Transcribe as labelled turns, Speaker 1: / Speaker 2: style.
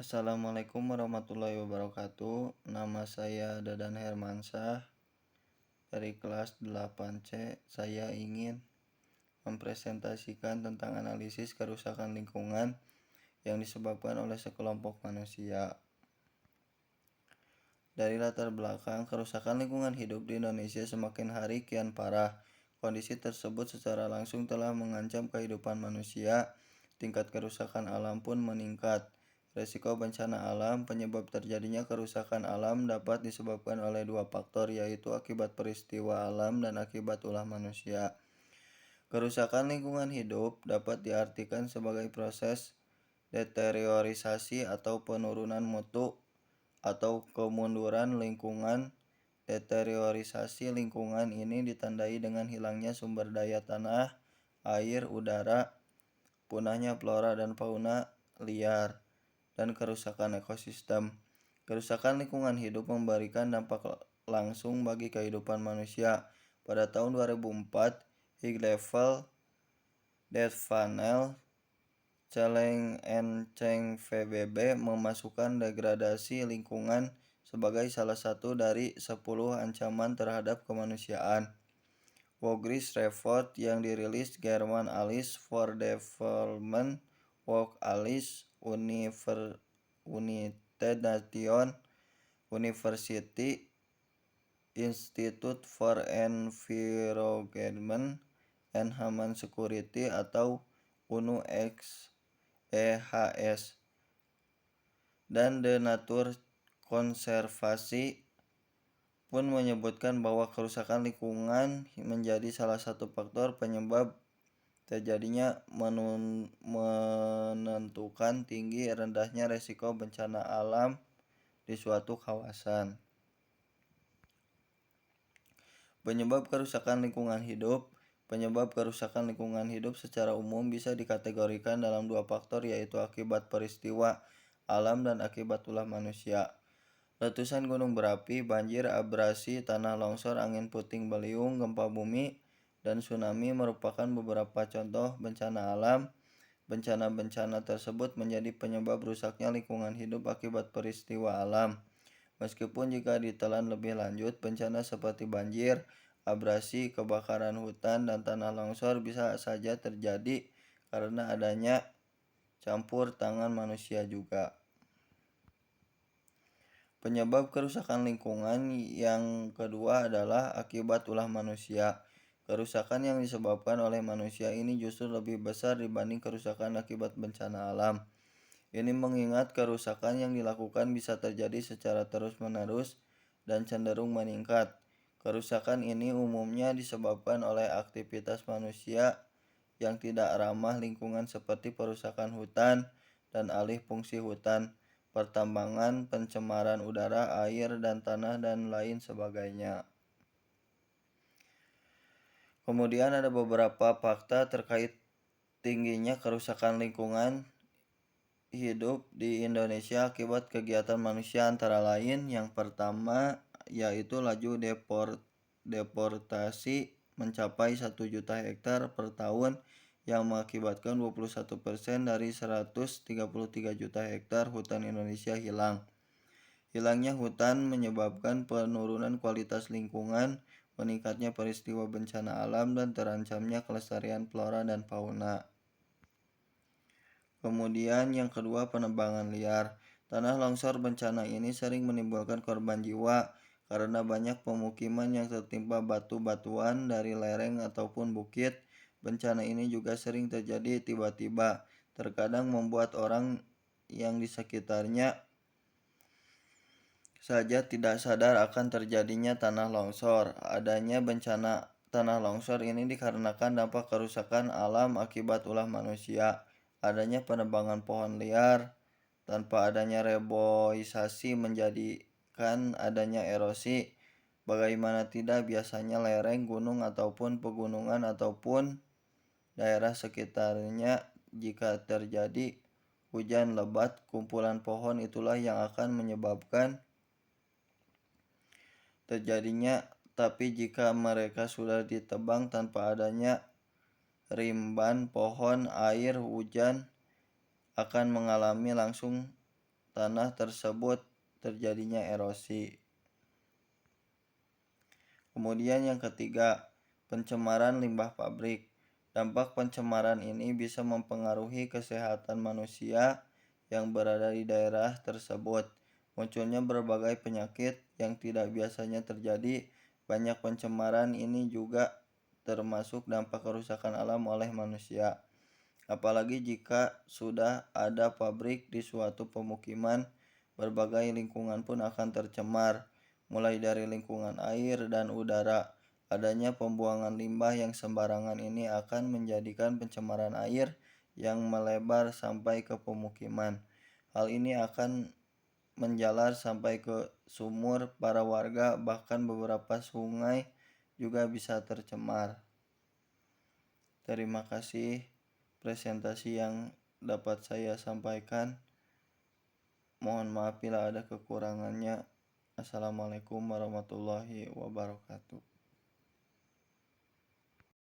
Speaker 1: Assalamualaikum warahmatullahi wabarakatuh. Nama saya Dadan Hermansyah dari kelas 8C. Saya ingin mempresentasikan tentang analisis kerusakan lingkungan yang disebabkan oleh sekelompok manusia. Dari latar belakang, kerusakan lingkungan hidup di Indonesia semakin hari kian parah. Kondisi tersebut secara langsung telah mengancam kehidupan manusia. Tingkat kerusakan alam pun meningkat. Resiko bencana alam. Penyebab terjadinya kerusakan alam dapat disebabkan oleh dua faktor, yaitu akibat peristiwa alam dan akibat ulah manusia. Kerusakan lingkungan hidup dapat diartikan sebagai proses deteriorisasi atau penurunan mutu atau kemunduran lingkungan. Deteriorisasi lingkungan ini ditandai dengan hilangnya sumber daya tanah, air, udara, punahnya flora dan fauna liar, dan kerusakan ekosistem. Kerusakan lingkungan hidup memberikan dampak langsung bagi kehidupan manusia. Pada tahun 2004, High Level Death Panel Challenge Change PBB memasukkan degradasi lingkungan sebagai salah satu dari 10 ancaman terhadap kemanusiaan. Progress Report yang dirilis German Alliance for Development Work Alliance United Nations University Institute for Environment and Human Security atau UNU-EHS dan The Nature Conservancy pun menyebutkan bahwa kerusakan lingkungan menjadi salah satu faktor penyebab terjadinya menentukan tinggi rendahnya resiko bencana alam di suatu kawasan. Penyebab kerusakan lingkungan hidup. Penyebab kerusakan lingkungan hidup secara umum bisa dikategorikan dalam dua faktor, yaitu akibat peristiwa alam dan akibat ulah manusia. Letusan gunung berapi, banjir, abrasi, tanah longsor, angin puting beliung, gempa bumi, dan tsunami merupakan beberapa contoh bencana alam. Bencana-bencana tersebut menjadi penyebab rusaknya lingkungan hidup akibat peristiwa alam. Meskipun jika ditelan lebih lanjut, bencana seperti banjir, abrasi, kebakaran hutan, dan tanah longsor bisa saja terjadi karena adanya campur tangan manusia juga. Penyebab kerusakan lingkungan yang kedua adalah akibat ulah manusia. Kerusakan yang disebabkan oleh manusia ini justru lebih besar dibanding kerusakan akibat bencana alam. Ini mengingat kerusakan yang dilakukan bisa terjadi secara terus-menerus dan cenderung meningkat. Kerusakan ini umumnya disebabkan oleh aktivitas manusia yang tidak ramah lingkungan seperti perusakan hutan dan alih fungsi hutan, pertambangan, pencemaran udara, air, dan tanah, dan lain sebagainya. Kemudian ada beberapa fakta terkait tingginya kerusakan lingkungan hidup di Indonesia akibat kegiatan manusia, antara lain yang pertama yaitu laju deforestasi mencapai 1 juta hektar per tahun yang mengakibatkan 21% dari 133 juta hektar hutan Indonesia hilang. Hilangnya hutan menyebabkan penurunan kualitas lingkungan, meningkatnya peristiwa bencana alam, dan terancamnya kelestarian flora dan fauna. Kemudian yang kedua, penebangan liar. Tanah longsor bencana ini sering menimbulkan korban jiwa karena banyak pemukiman yang tertimpa batu-batuan dari lereng ataupun bukit. Bencana ini juga sering terjadi tiba-tiba, terkadang membuat orang yang di sekitarnya saja tidak sadar akan terjadinya tanah longsor. Adanya bencana tanah longsor ini dikarenakan dampak kerusakan alam akibat ulah manusia. Adanya penebangan pohon liar tanpa adanya reboisasi menjadikan adanya erosi. Bagaimana tidak, biasanya lereng gunung ataupun pegunungan ataupun daerah sekitarnya jika terjadi hujan lebat, kumpulan pohon itulah yang akan menyebabkan terjadinya. Tapi jika mereka sudah ditebang tanpa adanya rimban pohon, air hujan akan mengalami langsung tanah tersebut terjadinya erosi. Kemudian yang ketiga, pencemaran limbah pabrik. Dampak pencemaran ini bisa mempengaruhi kesehatan manusia yang berada di daerah tersebut. Munculnya berbagai penyakit yang tidak biasanya terjadi. Banyak pencemaran ini juga termasuk dampak kerusakan alam oleh manusia. Apalagi jika sudah ada pabrik di suatu pemukiman, berbagai lingkungan pun akan tercemar, mulai dari lingkungan air dan udara. Adanya pembuangan limbah yang sembarangan ini akan menjadikan pencemaran air yang melebar sampai ke pemukiman. Hal ini akan menjalar sampai ke sumur para warga, bahkan beberapa sungai juga bisa tercemar. Terima kasih presentasi yang dapat saya sampaikan. Mohon maaf bila ada kekurangannya. Assalamualaikum warahmatullahi wabarakatuh.